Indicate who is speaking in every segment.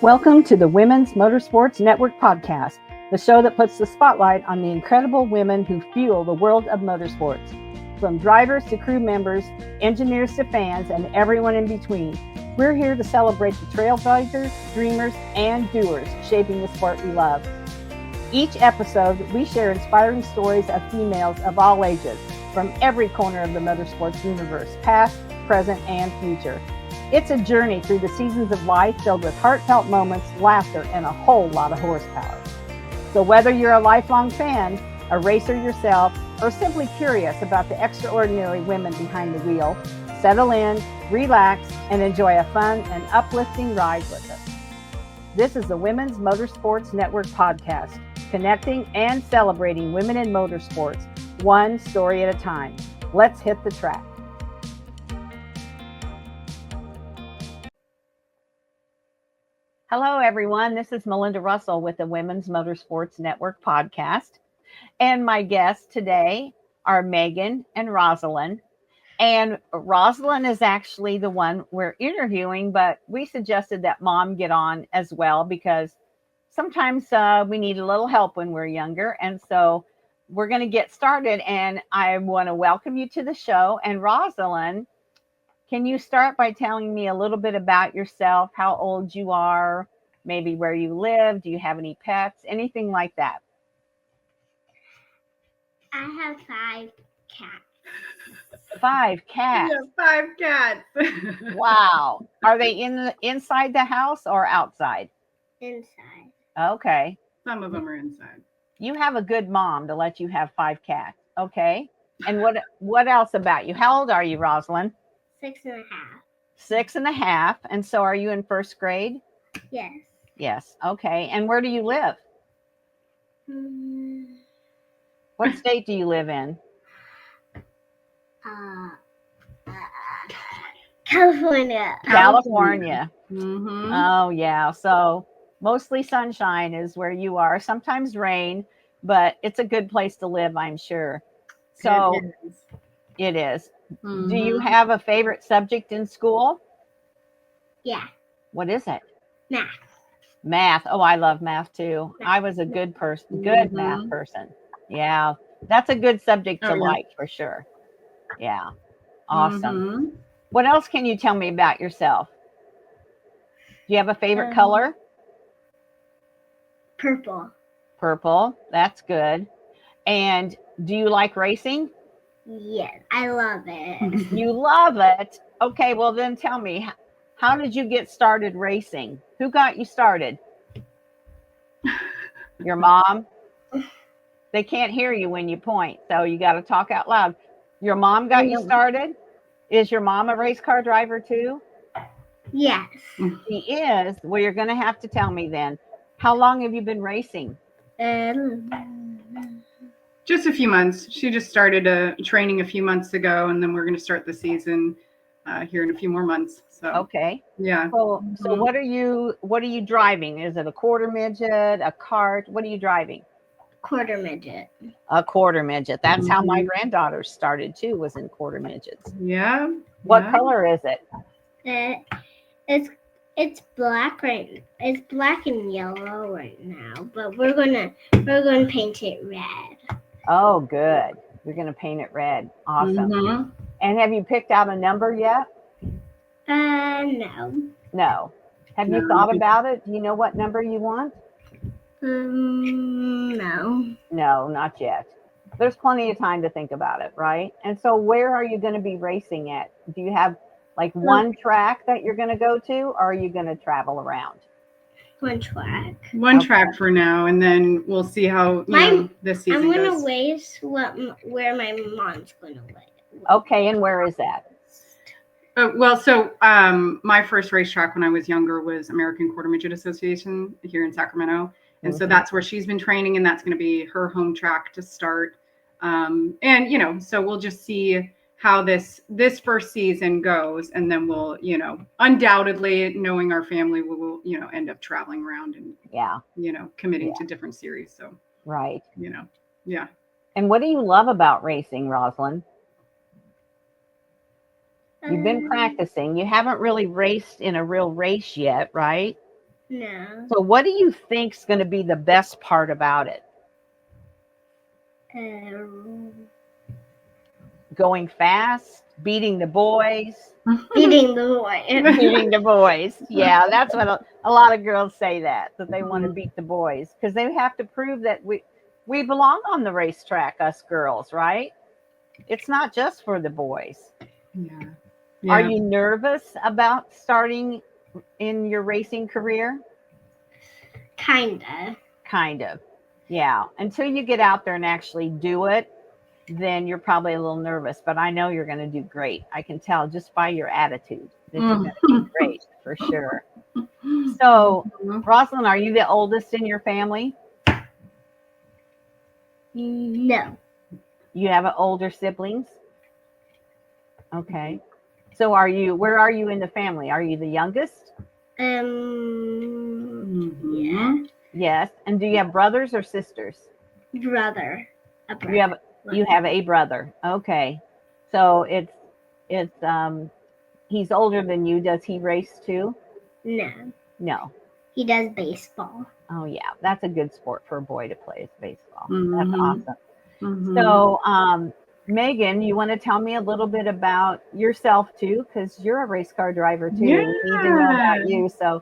Speaker 1: Welcome to the Women's Motorsports Network podcast, the show that puts the spotlight on the incredible women who fuel the world of motorsports. From drivers to crew members, engineers to fans, and everyone in between, we're here to celebrate the trailblazers, dreamers, and doers shaping the sport we love. Each episode, we share inspiring stories of females of all ages, from every corner of the motorsports universe, past, present, and future. It's a journey through the seasons of life filled with heartfelt moments, laughter, and a whole lot of horsepower. So whether you're a lifelong fan, a racer yourself, or simply curious about the extraordinary women behind the wheel, settle in, relax, and enjoy a fun and uplifting ride with us. This is the Women's Motorsports Network podcast, connecting and celebrating women in motorsports, one story at a time. Let's hit the track. Hello, everyone. This is Melinda Russell with the Women's Motorsports Network podcast. And my guests today are Megan and Rozalyn. And Rozalyn is actually the one we're interviewing, but we suggested that Mom get on as well because sometimes we need a little help when we're younger. And so we're going to get started. And I want to welcome you to the show. And Rozalyn, can you start by telling me a little bit about yourself, how old you are, maybe where you live? Do you have any pets, anything like that?
Speaker 2: I have 5 cats.
Speaker 1: 5 cats?
Speaker 3: Yeah, 5 cats.
Speaker 1: Wow. Are they inside the house or outside?
Speaker 2: Inside.
Speaker 1: Okay.
Speaker 3: Some of them are inside.
Speaker 1: You have a good mom to let you have 5 cats. Okay. And what else about you? How old are you, Rozalyn?
Speaker 2: 6.5.
Speaker 1: 6.5. And so are you in first grade?
Speaker 2: Yes.
Speaker 1: Yes. Okay. And where do you live? What state do you live in?
Speaker 2: California.
Speaker 1: California.
Speaker 3: Mm-hmm.
Speaker 1: Oh, yeah. So mostly sunshine is where you are. Sometimes rain, but it's a good place to live, I'm sure. So it is.
Speaker 3: Mm-hmm.
Speaker 1: Do you have a favorite subject in school?
Speaker 2: Yeah.
Speaker 1: What is it?
Speaker 2: Math.
Speaker 1: Math. Oh, I love math too. I was a good math person. Yeah. That's a good subject to like for sure. Yeah. Awesome.
Speaker 3: Mm-hmm.
Speaker 1: What else can you tell me about yourself? Do you have a favorite color?
Speaker 2: Purple.
Speaker 1: Purple. That's good. And do you like racing?
Speaker 2: Yes, I love it.
Speaker 1: You love it. Okay, well then tell me, how did you get started racing? Who got you started? Your mom? They can't hear you when you point, so you got to talk out loud. Your mom got you started? Is your mom a race car driver too?
Speaker 2: Yes.
Speaker 1: She is. Well, you're going to have to tell me then. How long have you been racing?
Speaker 3: Just a few months. She just started training a few months ago, and then we're going to start the season here in a few more months. So
Speaker 1: okay.
Speaker 3: Yeah.
Speaker 1: So what are you driving? Is it a quarter midget, a kart? What are you driving?
Speaker 2: Quarter midget.
Speaker 1: A quarter midget. That's how my granddaughter started too, was in quarter midgets.
Speaker 3: Yeah.
Speaker 1: What color is it?
Speaker 2: It's black right. It's black and yellow right now, but we're gonna paint it red.
Speaker 1: Oh, good. You're gonna paint it red. Awesome.
Speaker 3: Mm-hmm.
Speaker 1: And have you picked out a number yet?
Speaker 2: No.
Speaker 1: No. Have you thought about it? Do you know what number you want?
Speaker 2: No.
Speaker 1: No, not yet. There's plenty of time to think about it, right? And so where are you going to be racing at? Do you have like one track that you're going to go to, or are you going to travel around?
Speaker 2: One track.
Speaker 3: One track for now, and then we'll see how this season
Speaker 2: I'm gonna
Speaker 3: goes.
Speaker 2: race where my mom's gonna race.
Speaker 1: Okay, and where is that?
Speaker 3: My first racetrack when I was younger was American Quarter Midget Association here in Sacramento. And so that's where she's been training, and that's going to be her home track to start. So we'll just see how this first season goes. And then we'll, undoubtedly knowing our family, we will, end up traveling around and, committing to different series. So,
Speaker 1: right.
Speaker 3: Yeah.
Speaker 1: And what do you love about racing, Rozalyn? You've been practicing. You haven't really raced in a real race yet, right?
Speaker 2: No.
Speaker 1: So what do you think's going to be the best part about it? Going fast, beating the boys.
Speaker 2: Beating the boy.
Speaker 1: Beating the boys. Yeah, that's what a lot of girls say, that they want to beat the boys because they have to prove that we belong on the racetrack, us girls, right? It's not just for the boys.
Speaker 3: Yeah.
Speaker 1: Are you nervous about starting in your racing career?
Speaker 2: Kinda.
Speaker 1: Kind of. Yeah. Until you get out there and actually do it, then you're probably a little nervous, but I know you're going to do great. I can tell just by your attitude that you're going to do great for sure. So, Rozalyn, are you the oldest in your family?
Speaker 2: No.
Speaker 1: You have older siblings? Okay. So where are you in the family? Are you the youngest?
Speaker 2: Yeah.
Speaker 1: Yes. And do you have brothers or sisters?
Speaker 2: Brother. A brother.
Speaker 1: You have a brother. Okay. So it's he's older than you. Does he race too?
Speaker 2: No.
Speaker 1: No.
Speaker 2: He does baseball.
Speaker 1: Oh yeah, that's a good sport for a boy to play, is baseball.
Speaker 3: Mm-hmm.
Speaker 1: That's awesome. So, Megan, you want to tell me a little bit about yourself too, because you're a race car driver too.
Speaker 3: Yeah.
Speaker 1: We need to know about you. So,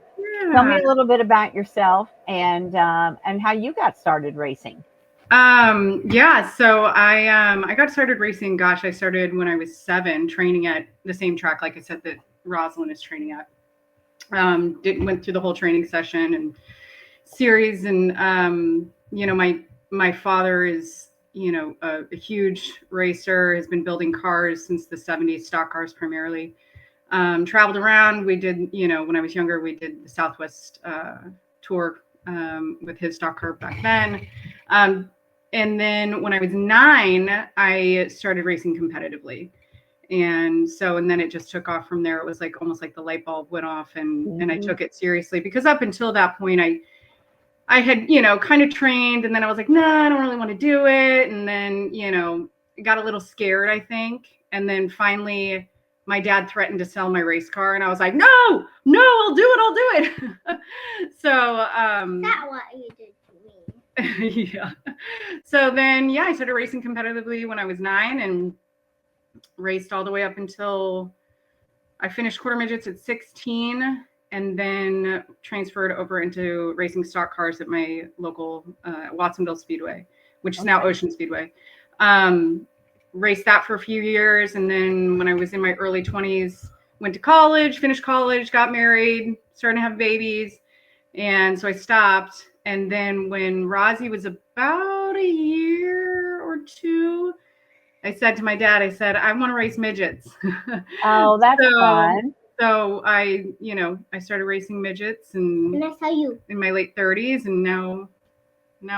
Speaker 1: tell me a little bit about yourself and how you got started racing.
Speaker 3: Yeah, so I got started racing. Gosh, I started when I was 7, training at the same track, like I said, that Rozalyn is training at. Went through the whole training session and series, and my father is a huge racer, has been building cars since the 70s, stock cars primarily. Traveled around. We did, when I was younger, we did the Southwest tour with his stock car back then. And then when I was 9, I started racing competitively. And then it just took off from there. It was like almost like the light bulb went off, and I took it seriously, because up until that point, I had, kind of trained, and then I was like, I don't really want to do it. And then, got a little scared, I think. And then finally my dad threatened to sell my race car, and I was like, no, I'll do it. So,
Speaker 2: is that what you did to me?
Speaker 3: yeah. So then, I started racing competitively when I was 9, and raced all the way up until I finished quarter midgets at 16, and then transferred over into racing stock cars at my local Watsonville Speedway, which is now Ocean Speedway. Raced that for a few years, and then when I was in my early 20s, went to college, finished college, got married, started to have babies, and so I stopped. And then when Rozzy was about a year or 2, I said to my dad, I want to race midgets.
Speaker 1: Oh, that's fun.
Speaker 3: So I started racing midgets, and
Speaker 2: I saw you
Speaker 3: in my late 30s, and now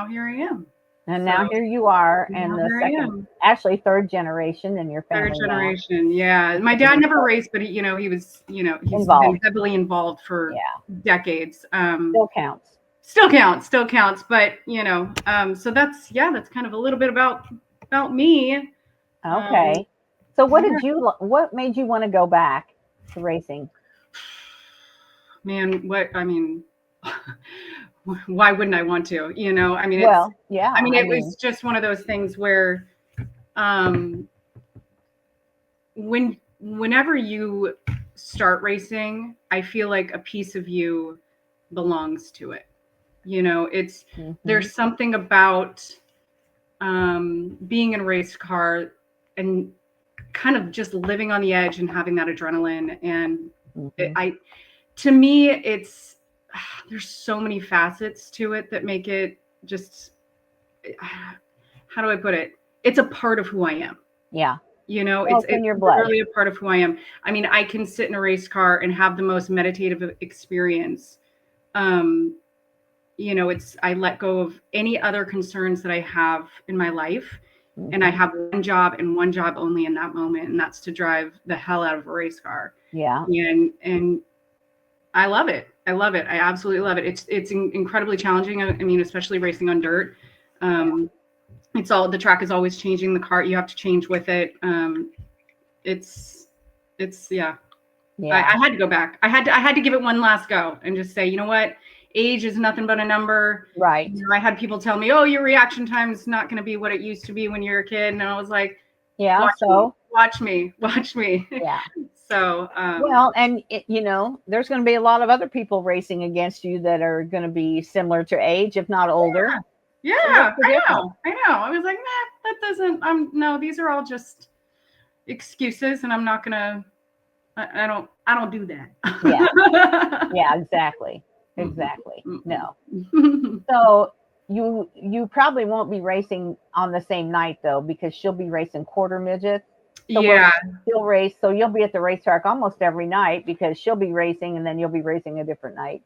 Speaker 3: here I am.
Speaker 1: And now here you are, and the actually third generation in your family.
Speaker 3: Third generation, yeah. My dad never raced, but he was, he's been heavily involved for decades.
Speaker 1: Still counts.
Speaker 3: Still counts. But so that's kind of a little bit about me.
Speaker 1: Okay. So what made you want to go back to racing?
Speaker 3: Man, why wouldn't I want to? It was just one of those things where whenever you start racing, I feel like a piece of you belongs to it. It's there's something about being in a race car and kind of just living on the edge and having that adrenaline. And to me, there's so many facets to it that make it just, how do I put it? It's a part of who I am.
Speaker 1: Yeah.
Speaker 3: It's
Speaker 1: in your blood.
Speaker 3: Really a part of who I am. I mean, I can sit in a race car and have the most meditative experience. I let go of any other concerns that I have in my life. And I have one job and one job only in that moment. And that's to drive the hell out of a race car.
Speaker 1: Yeah.
Speaker 3: And I love it. I absolutely love it. It's incredibly challenging. I mean, especially racing on dirt. The track is always changing. The car, you have to change with it. Yeah. I had to go back. I had to give it one last go and just say, you know what? age is nothing but a number.
Speaker 1: Right.
Speaker 3: You know, I had people tell me, oh, your reaction time is not going to be what it used to be when you're a kid. And I was like,
Speaker 1: Yeah.
Speaker 3: watch me.
Speaker 1: Yeah.
Speaker 3: So,
Speaker 1: well, and there's going to be a lot of other people racing against you that are going to be similar to age, if not older.
Speaker 3: Yeah, I know. I was like, nah, that doesn't. No, these are all just excuses, and I'm not gonna. I don't do that.
Speaker 1: Yeah. Yeah. Exactly. No. So you probably won't be racing on the same night though, because she'll be racing quarter midget. So
Speaker 3: yeah.
Speaker 1: She'll race. So you'll be at the racetrack almost every night because she'll be racing, and then you'll be racing a different night.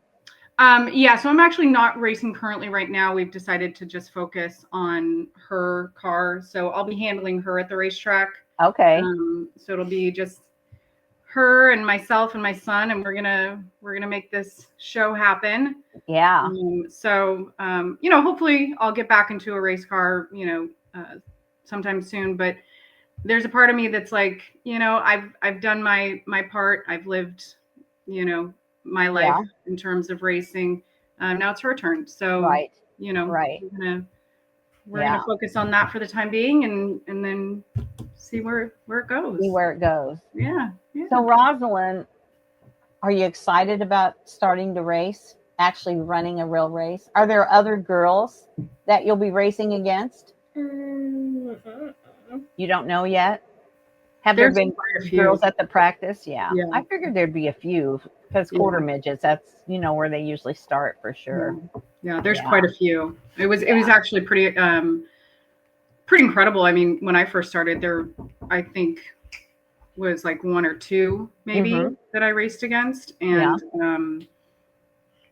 Speaker 3: Yeah, so I'm actually not racing currently right now. We've decided to just focus on her car. So I'll be handling her at the racetrack.
Speaker 1: Okay.
Speaker 3: So it'll be just her and myself and my son, and we're gonna make this show happen.
Speaker 1: Yeah.
Speaker 3: So hopefully I'll get back into a race car, sometime soon. But there's a part of me that's like, I've done my part. I've lived, my life in terms of racing. Now it's her turn. So,
Speaker 1: right.
Speaker 3: we're gonna focus on that for the time being, and then see where it goes.
Speaker 1: Yeah. So Rozalyn, are you excited about starting to race? Actually running a real race? Are there other girls that you'll be racing against? You don't know yet? Have there been girls at the practice? Yeah. I figured there'd be a few because quarter midgets, that's, where they usually start for sure.
Speaker 3: Yeah, there's quite a few. It was actually pretty incredible. I mean, when I first started there, I think was like one or two maybe that I raced against. And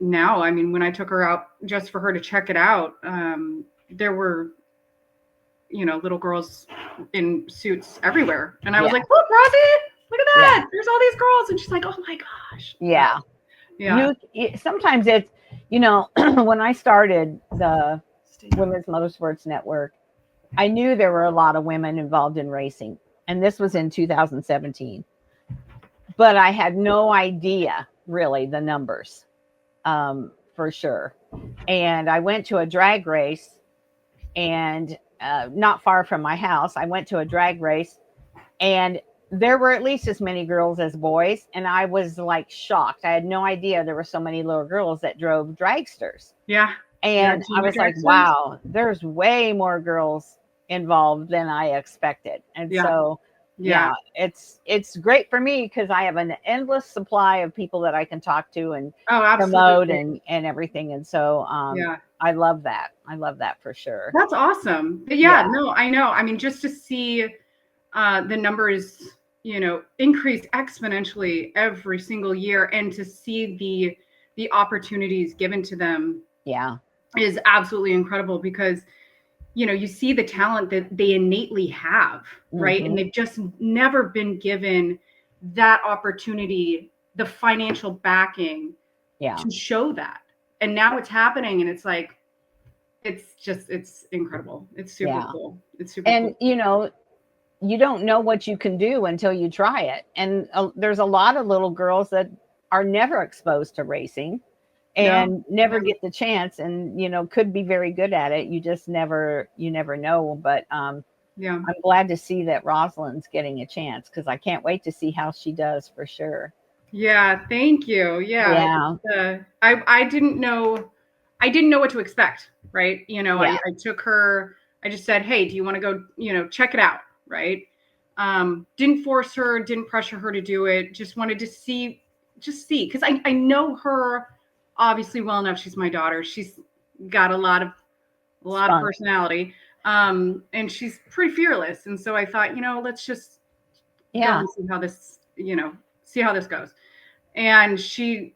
Speaker 3: now, I mean, when I took her out just for her to check it out, there were little girls in suits everywhere. And I was like, look, Rosie, look at that. There's all these girls. And she's like, oh my gosh.
Speaker 1: Yeah. Sometimes it's, when I started the Women's Motorsports Network, I knew there were a lot of women involved in racing. And this was in 2017. But I had no idea, really, the numbers, for sure. And I went to a drag race, and not far from my house, I went to a drag race, and there were at least as many girls as boys. And I was like shocked. I had no idea there were so many little girls that drove dragsters.
Speaker 3: Yeah.
Speaker 1: And I was like, wow, there's way more girls involved than I expected. And so, it's great for me because I have an endless supply of people that I can talk to and promote and everything. And so, I love that. I love that for sure.
Speaker 3: That's awesome. No, I know. I mean, just to see the numbers, increase exponentially every single year, and to see the opportunities given to them is absolutely incredible because you see the talent that they innately have, right? And they've just never been given that opportunity, the financial backing to show that. And now it's happening, and it's like, it's incredible. It's super cool. It's super cool.
Speaker 1: And, you don't know what you can do until you try it. And there's a lot of little girls that are never exposed to racing and never get the chance, and, could be very good at it. You just never know. But I'm glad to see that Rozalyn's getting a chance because I can't wait to see how she does for sure.
Speaker 3: Yeah. Thank you. Yeah. I didn't know what to expect. Right. I took her, I just said, hey, do you want to go, check it out? Right. Didn't force her, didn't pressure her to do it. Just wanted to see. Cause I know her obviously well enough. She's my daughter. She's got a lot of personality. And she's pretty fearless. And so I thought, let's just go and see how this goes. And she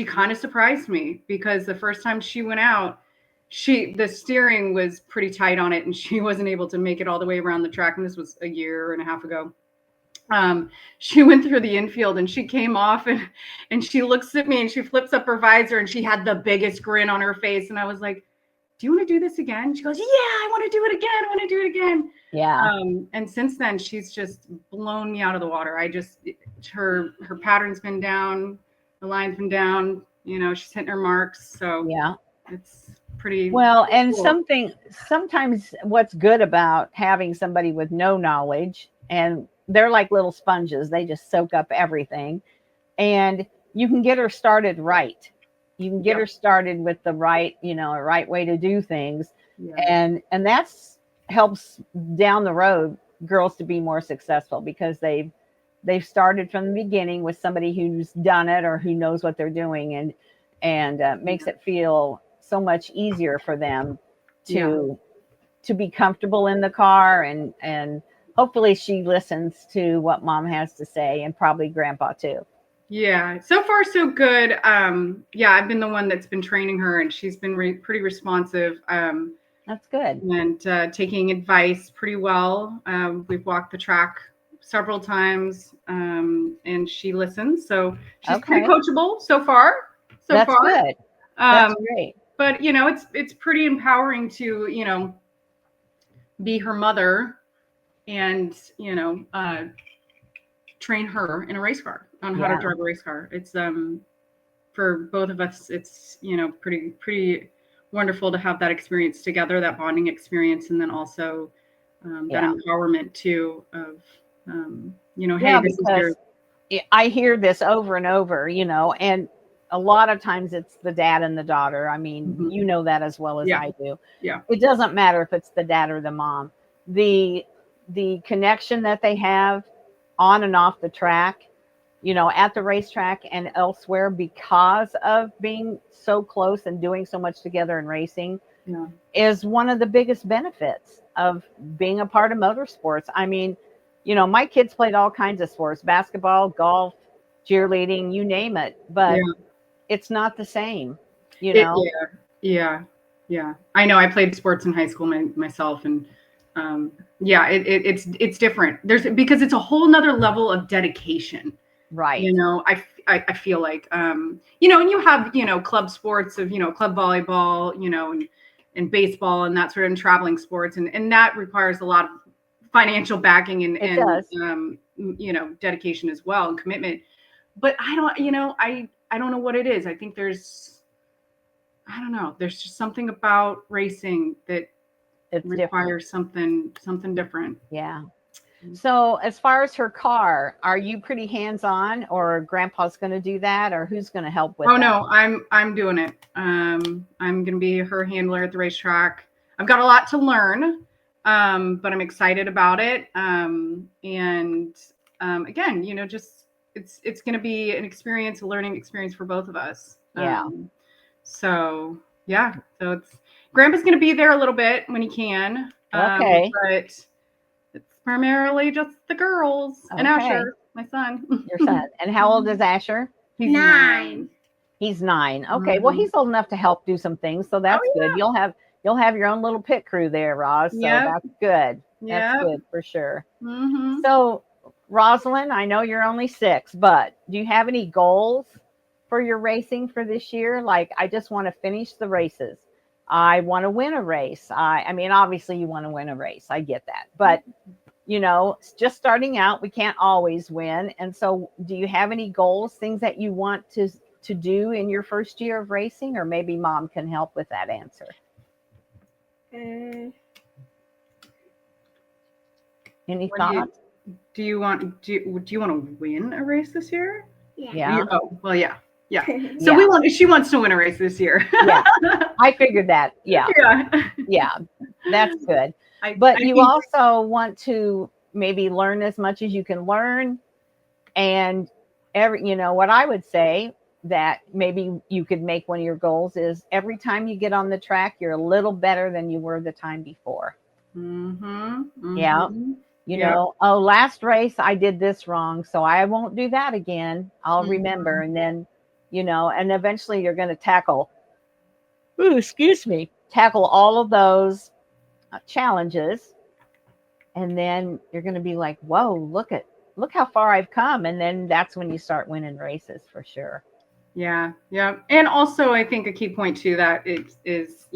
Speaker 3: kind of surprised me because the first time she went out, the steering was pretty tight on it and she wasn't able to make it all the way around the track. And this was a year and a half ago. She went through the infield and she came off and she looks at me and she flips up her visor and she had the biggest grin on her face. And I was like, do you want to do this again? She goes, yeah, I want to do it again. I want to do it again.
Speaker 1: Yeah.
Speaker 3: And since then she's just blown me out of the water. Her pattern's been down. The line's been down. she's hitting her marks. So
Speaker 1: Yeah.
Speaker 3: it's pretty
Speaker 1: Well, and
Speaker 3: cool.
Speaker 1: sometimes what's good about having somebody with no knowledge, and they're like little sponges, they just soak up everything. And you can get her started right. You can get
Speaker 3: Yep.
Speaker 1: her started with the right, a right way to do things.
Speaker 3: Yeah.
Speaker 1: And that's helps down the road girls to be more successful because they've started from the beginning with somebody who's done it or who knows what they're doing, and makes it feel so much easier for them to be comfortable in the car, and hopefully she listens to what mom has to say, and probably grandpa too.
Speaker 3: Yeah, so far so good. I've been the one that's been training her, and she's been pretty responsive.
Speaker 1: That's good.
Speaker 3: And taking advice pretty well. We've walked the track several times, and she listens. So she's pretty coachable so far.
Speaker 1: That's good. That's great.
Speaker 3: But it's pretty empowering to be her mother and train her in a race car on how to drive a race car. It's for both of us, it's pretty wonderful to have that experience together, that bonding experience, and then also that empowerment too of hey, this is your.
Speaker 1: I hear this over and over, and a lot of times it's the dad and the daughter. I mean, you know that as well as I do.
Speaker 3: Yeah.
Speaker 1: It doesn't matter if it's the dad or the mom. The connection that they have on and off the track, at the racetrack and elsewhere, because of being so close and doing so much together in racing, is one of the biggest benefits of being a part of motorsports. I mean, my kids played all kinds of sports: basketball, golf, cheerleading, you name it, but it's not the same,
Speaker 3: Yeah. I know. I played sports in high school myself, and it's different. Because it's a whole nother level of dedication.
Speaker 1: Right.
Speaker 3: I feel like, and you have, club sports of, club volleyball, and baseball and that sort of traveling sports. And that requires a lot of financial backing and dedication as well, and commitment. But I don't know what it is. I think there's just something about racing that requires something different.
Speaker 1: Yeah. So as far as her car, are you pretty hands-on, or grandpa's going to do that, or who's going to help with that?
Speaker 3: No, I'm doing it. I'm going to be her handler at the racetrack. I've got a lot to learn, but I'm excited about it. Again, just it's going to be an experience, a learning experience for both of us.
Speaker 1: Yeah.
Speaker 3: So it's grandpa's going to be there a little bit when he can.
Speaker 1: Okay.
Speaker 3: But it's primarily just the girls and Asher, my son.
Speaker 1: Your son. And how old is Asher?
Speaker 3: He's 9.
Speaker 1: He's 9. Okay. Well, he's old enough to help do some things, so that's good. You'll have your own little pit crew there, Roz. So that's good. That's good for sure. So, Rozalyn, I know you're only 6, but do you have any goals for your racing for this year? Like, I just want to finish the races. I want to win a race. I mean, obviously you want to win a race. I get that. But, just starting out, we can't always win. And so do you have any goals, things that you want to do in your first year of racing? Or maybe mom can help with that answer. Any thoughts?
Speaker 3: Do you want to win a race this year?
Speaker 2: Yeah.
Speaker 3: Yeah. So she wants to win a race this year.
Speaker 1: Yeah. I figured that. Yeah. Yeah. That's good. But you also want to maybe learn as much as you can learn. And what I would say that maybe you could make one of your goals is every time you get on the track, you're a little better than you were the time before. Yeah. Last race I did this wrong, so I won't do that again. I'll remember. And then, and eventually you're going to tackle all of those challenges. And then you're going to be like, whoa, look how far I've come. And then that's when you start winning races for sure.
Speaker 3: Yeah. And also I think a key point to that is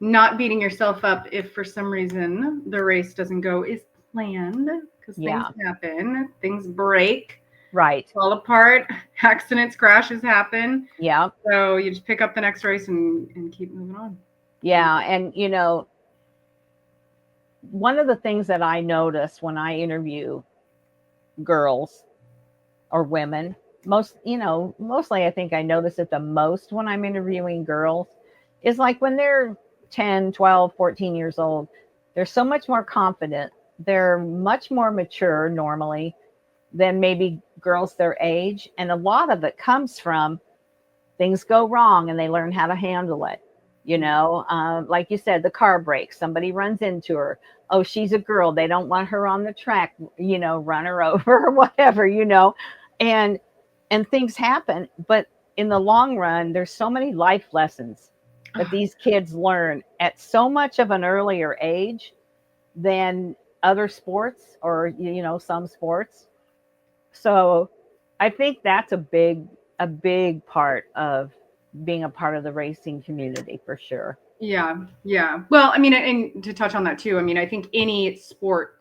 Speaker 3: not beating yourself up if for some reason the race doesn't go as planned, because things happen, things break.
Speaker 1: Right.
Speaker 3: Fall apart, accidents, crashes happen.
Speaker 1: Yeah.
Speaker 3: So you just pick up the next race and keep moving on.
Speaker 1: Yeah. And, one of the things that I notice when I interview girls or women, mostly I think I notice it the most when I'm interviewing girls, is like when they're 10, 12, 14 years old, they're so much more confident. They're much more mature normally than maybe girls their age. And a lot of it comes from things go wrong and they learn how to handle it. Like you said, the car breaks, somebody runs into her. Oh, she's a girl. They don't want her on the track, run her over or whatever, and things happen. But in the long run, there's so many life lessons that these kids learn at so much of an earlier age than other sports or, some sports. So I think that's a big part of being a part of the racing community for sure.
Speaker 3: Yeah. Well, I mean, and to touch on that too, I mean, I think any sport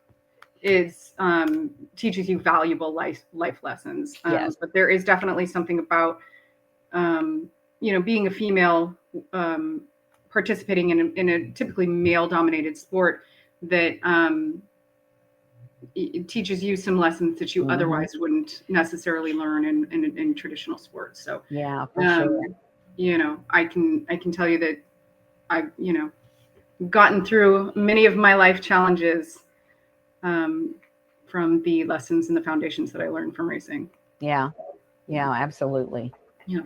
Speaker 3: is teaches you valuable life lessons.
Speaker 1: Yes.
Speaker 3: But there is definitely something about being a female participating in a typically male dominated sport that it teaches you some lessons that you otherwise wouldn't necessarily learn in traditional sports. So
Speaker 1: yeah, for sure.
Speaker 3: I can tell you that I've gotten through many of my life challenges from the lessons and the foundations that I learned from racing.
Speaker 1: Yeah, absolutely.
Speaker 3: Yeah.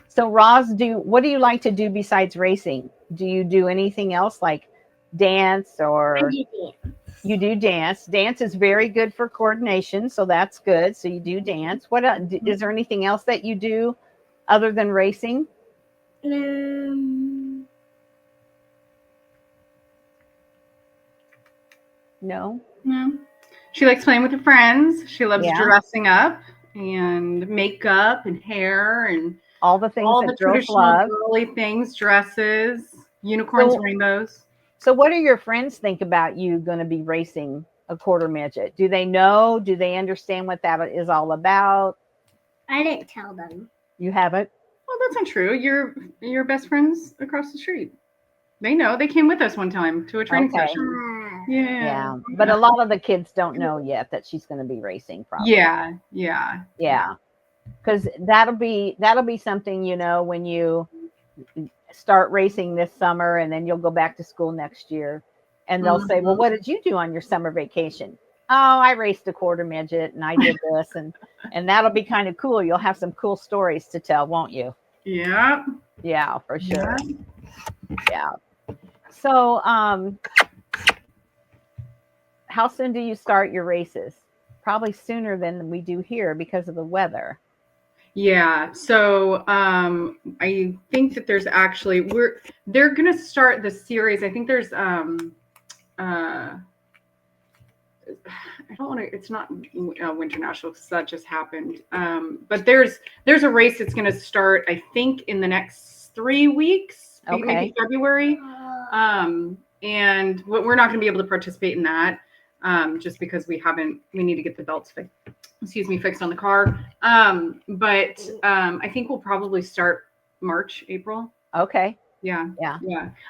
Speaker 1: So Roz, what do you like to do besides racing? Do you do anything else like dance or?
Speaker 2: I do dance.
Speaker 1: You do dance. Dance is very good for coordination, so that's good. So you do dance. What is there anything else that you do other than racing? No.
Speaker 3: She likes playing with her friends. She loves dressing up and makeup and hair and
Speaker 1: all the things
Speaker 3: all
Speaker 1: that
Speaker 3: the
Speaker 1: girls
Speaker 3: traditional
Speaker 1: love.
Speaker 3: girly things, dresses, unicorns, rainbows.
Speaker 1: So what do your friends think about you going to be racing a quarter midget? Do they know? Do they understand what that is all about?
Speaker 2: I didn't tell them.
Speaker 1: You haven't?
Speaker 3: Well, that's not true. You're best friends across the street. They know. They came with us one time to a training session.
Speaker 1: Yeah. But a lot of the kids don't know yet that she's going to be racing, probably.
Speaker 3: Yeah.
Speaker 1: Because that'll be something, when you start racing this summer and then you'll go back to school next year and they'll say, well, what did you do on your summer vacation? Oh, I raced a quarter midget and I did this and that'll be kind of cool. You'll have some cool stories to tell, won't you?
Speaker 3: Yeah.
Speaker 1: Yeah, for sure. Yeah. So, how soon do you start your races? Probably sooner than we do here because of the weather.
Speaker 3: Yeah. So I think that there's actually they're gonna start the series. I think there's I don't want to. It's not Winter National because that just happened. But there's a race that's going to start. I think in the next 3 weeks, maybe February. And we're not going to be able to participate in that just because we need to get the belts fixed on the car. But I think we'll probably start March, April.
Speaker 1: Okay.
Speaker 3: Yeah.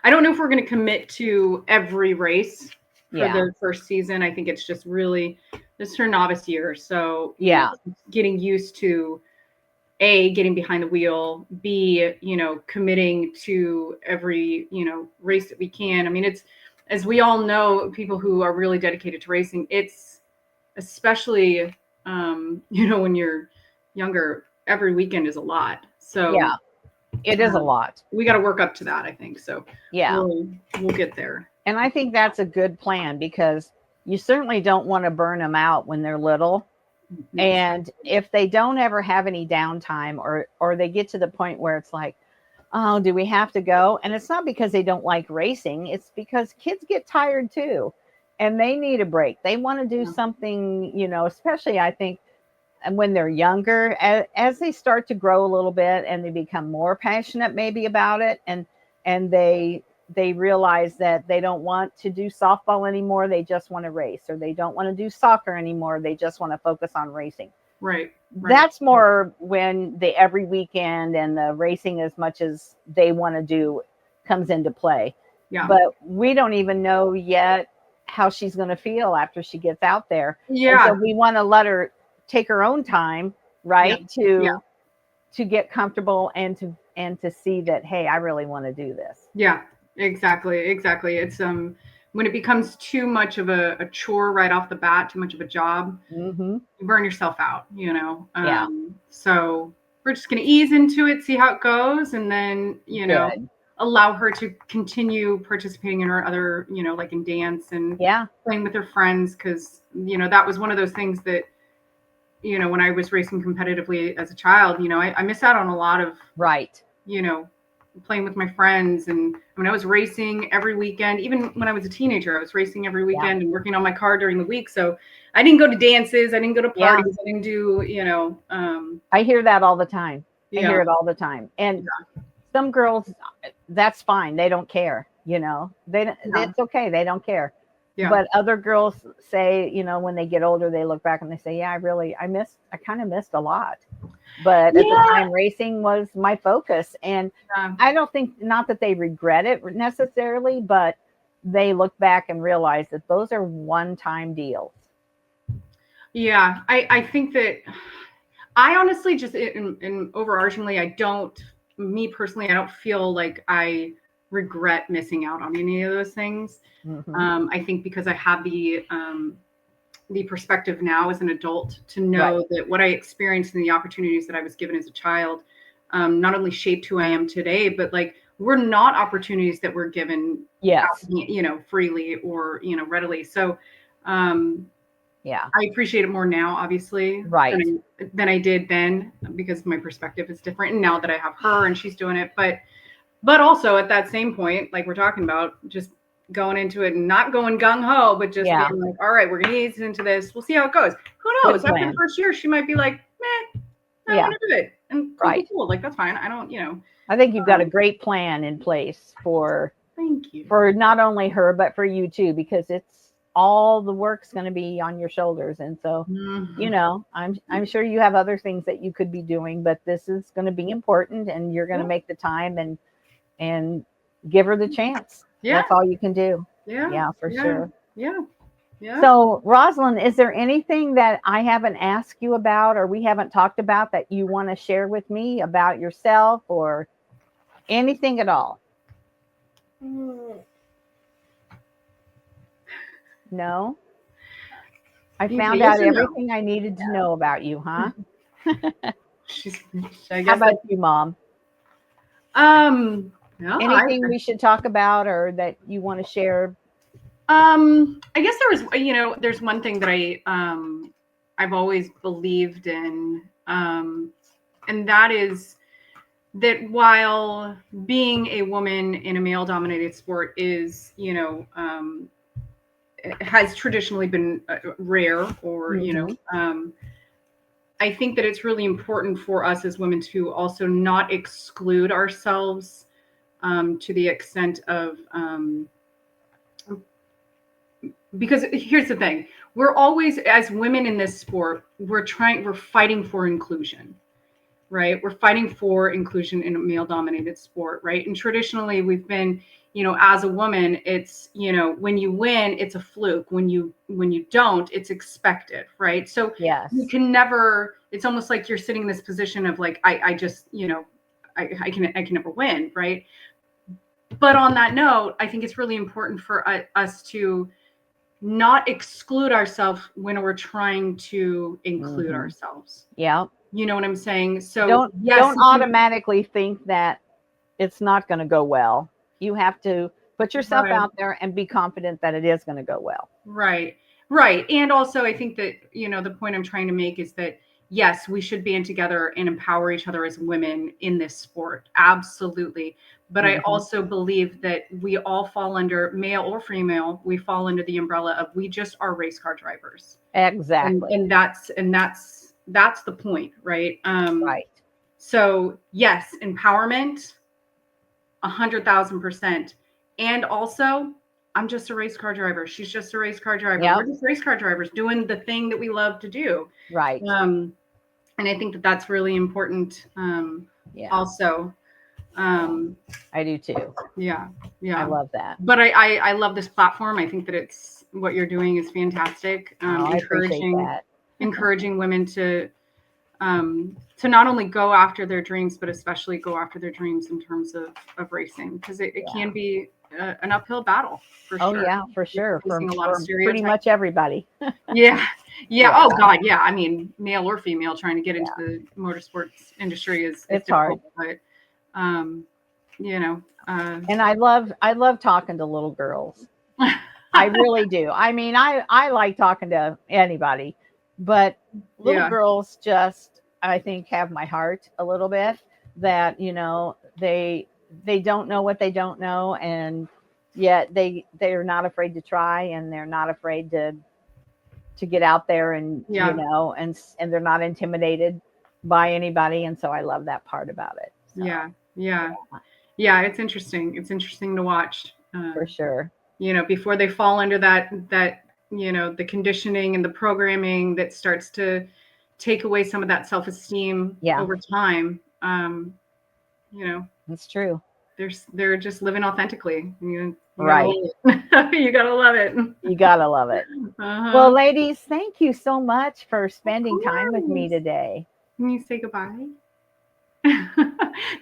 Speaker 3: I don't know if we're going to commit to every race for the first season. I think it's just really this is her novice year. So getting used to A, getting behind the wheel, B, committing to every, race that we can. I mean, it's, as we all know, people who are really dedicated to racing, it's especially, when you're younger, every weekend is a lot. So
Speaker 1: it is a lot.
Speaker 3: We got to work up to that, I think. So we'll get there.
Speaker 1: And I think that's a good plan because you certainly don't want to burn them out when they're little. Mm-hmm. And if they don't ever have any downtime or they get to the point where it's like, oh, do we have to go? And it's not because they don't like racing. It's because kids get tired too. And they need a break. They want to do something, especially I think when they're younger, as they start to grow a little bit and they become more passionate maybe about it. And they realize that they don't want to do softball anymore. They just want to race, or they don't want to do soccer anymore. They just want to focus on racing.
Speaker 3: Right.
Speaker 1: That's more when the every weekend and the racing as much as they want to do comes into play.
Speaker 3: Yeah.
Speaker 1: But we don't even know yet how she's going to feel after she gets out there.
Speaker 3: Yeah.
Speaker 1: And so we want to let her take her own time, right? To get comfortable and to see that, hey, I really want to do this.
Speaker 3: Yeah, exactly. It's when it becomes too much of a chore right off the bat, too much of a job, you burn yourself out, you know. So we're just gonna ease into it, see how it goes, and then, you know, allow her to continue participating in her other, you know, like in dance and playing with her friends, because, you know, that was one of those things that, you know, when I was racing competitively as a child, you know, I missed out on a lot of, you know, playing with my friends. And I mean, I was racing every weekend. Even when I was a teenager, I was racing every weekend and working on my car during the week. So I didn't go to dances. I didn't go to parties. I didn't do, you know.
Speaker 1: I hear that all the time. I hear it all the time. And some girls, that's fine. They don't care, you know. It's okay. They don't care. But other girls say, you know, when they get older, they look back and they say, yeah, I kind of missed a lot. But at the time, racing was my focus. And I don't think, not that they regret it necessarily, but they look back and realize that those are one-time deals.
Speaker 3: Yeah, I think that I honestly just, in overarchingly, me personally, I don't feel like I regret missing out on any of those things. I think because I have the perspective now as an adult to know that what I experienced and the opportunities that I was given as a child not only shaped who I am today, but like were not opportunities that were given, you know, freely or, you know, readily. So I appreciate it more now, obviously, than I did then, because my perspective is different. And now that I have her and she's doing it, but also at that same point, like we're talking about, just going into it and not going gung-ho, but just being like, all right, we're going to ease into this. We'll see how it goes. Who knows? After the first year, she might be like, meh, I don't want to do it. And cool. Like, that's fine. I don't, you know.
Speaker 1: I think you've got a great plan in place for not only her, but for you too, because it's all the work's going to be on your shoulders. And so, you know, I'm sure you have other things that you could be doing, but this is going to be important, and you're going to make the time and give her the chance. That's all you can do. Yeah, for sure.
Speaker 3: Yeah.
Speaker 1: So, Rozalyn, is there anything that I haven't asked you about or we haven't talked about that you want to share with me about yourself or anything at all? No? I found out everything I needed to know about you, huh? How about you, Mom?
Speaker 3: No,
Speaker 1: anything we should talk about or that you want to share?
Speaker 3: I guess there's one thing that I've always believed in, and that is that while being a woman in a male-dominated sport is, you know, has traditionally been rare, or you know, I think that it's really important for us as women to also not exclude ourselves to the extent of, because here's the thing, we're always, as women in this sport, we're fighting for inclusion, right? We're fighting for inclusion in a male dominated sport, right? And traditionally we've been, you know, as a woman, it's, you know, when you win, it's a fluke. When you don't, it's expected, right? So you can never, it's almost like you're sitting in this position of like, I just, you know, I can never win, right? But on that note, I think it's really important for us to not exclude ourselves when we're trying to include ourselves.
Speaker 1: Yeah.
Speaker 3: You know what I'm saying? So
Speaker 1: don't automatically think that it's not going to go well. You have to put yourself out there and be confident that it is going to go well.
Speaker 3: Right. And also I think that, you know, the point I'm trying to make is that, yes, we should band together and empower each other as women in this sport. Absolutely. But I also believe that we all fall under, male or female, we fall under the umbrella of, we just are race car drivers.
Speaker 1: Exactly.
Speaker 3: And that's the point, right?
Speaker 1: Right.
Speaker 3: So yes, empowerment, 100,000%. And also, I'm just a race car driver. She's just a race car driver. We're just race car drivers doing the thing that we love to do.
Speaker 1: Right.
Speaker 3: And I think that that's really important.
Speaker 1: Yeah.
Speaker 3: Also,
Speaker 1: I do too.
Speaker 3: yeah.
Speaker 1: I love that.
Speaker 3: But I love this platform. I think that it's what you're doing is fantastic.
Speaker 1: I appreciate that.
Speaker 3: Encouraging women to not only go after their dreams, but especially go after their dreams in terms of racing, because it can be an uphill battle for
Speaker 1: Oh
Speaker 3: sure.
Speaker 1: yeah, for sure.
Speaker 3: You're facing a lot of
Speaker 1: Pretty much everybody.
Speaker 3: Yeah. Oh God. Yeah. I mean, male or female trying to get into the motorsports industry is
Speaker 1: hard.
Speaker 3: But, you know,
Speaker 1: and I love talking to little girls. I really do. I mean, I like talking to anybody, but little girls just, I think, have my heart a little bit, that, you know, they don't know what they don't know, and yet they're not afraid to try, and they're not afraid to get out there, and you know, and they're not intimidated by anybody, and so I love that part about it. So,
Speaker 3: yeah, it's interesting. It's interesting to watch.
Speaker 1: For sure.
Speaker 3: You know, before they fall under that, you know, the conditioning and the programming that starts to take away some of that self-esteem over time. You know,
Speaker 1: it's true.
Speaker 3: They're just living authentically.
Speaker 1: Right.
Speaker 3: You gotta love it.
Speaker 1: You gotta love it. Well, ladies, thank you so much for spending time with me today.
Speaker 3: Can you say goodbye?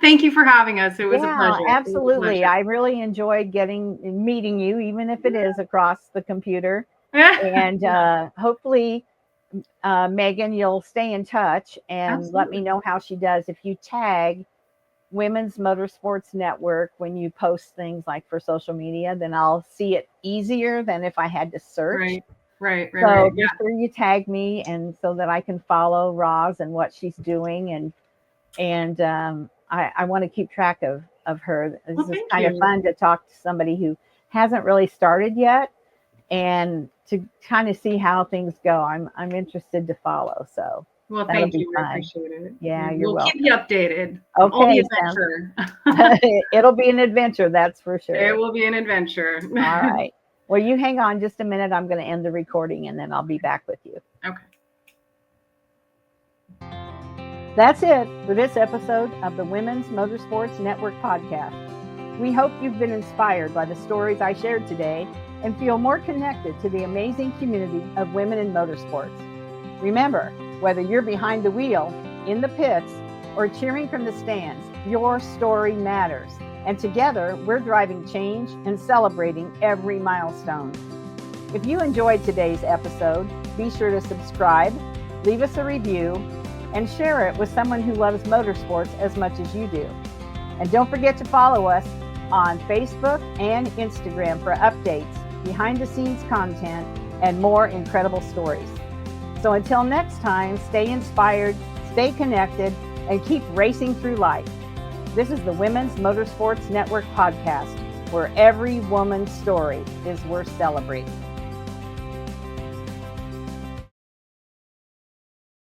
Speaker 3: Thank you for having us. It was a pleasure.
Speaker 1: Absolutely. I really enjoyed meeting you, even if it is across the computer. And hopefully, Megan, you'll stay in touch and let me know how she does. If you tag Women's Motorsports Network when you post things like for social media, then I'll see it easier than if I had to search.
Speaker 3: Right.
Speaker 1: So be sure you tag me, and so that I can follow Roz and what she's doing, and I want to keep track of her. This is kind of fun to talk to somebody who hasn't really started yet, and to kind of see how things go. I'm interested to follow. So
Speaker 3: well, thank you. I appreciate it.
Speaker 1: Yeah, you're welcome.
Speaker 3: We'll keep you updated.
Speaker 1: Okay,
Speaker 3: adventure.
Speaker 1: It'll be an adventure, that's for sure.
Speaker 3: It will be an adventure.
Speaker 1: All right. Well, you hang on just a minute. I'm going to end the recording, and then I'll be back with you.
Speaker 3: Okay.
Speaker 1: That's it for this episode of the Women's Motorsports Network podcast. We hope you've been inspired by the stories I shared today and feel more connected to the amazing community of women in motorsports. Remember, whether you're behind the wheel, in the pits, or cheering from the stands, your story matters. And together, we're driving change and celebrating every milestone. If you enjoyed today's episode, be sure to subscribe, leave us a review, and share it with someone who loves motorsports as much as you do. And don't forget to follow us on Facebook and Instagram for updates, behind-the-scenes content, and more incredible stories. So until next time, stay inspired, stay connected, and keep racing through life. This is the Women's Motorsports Network podcast, where every woman's story is worth celebrating.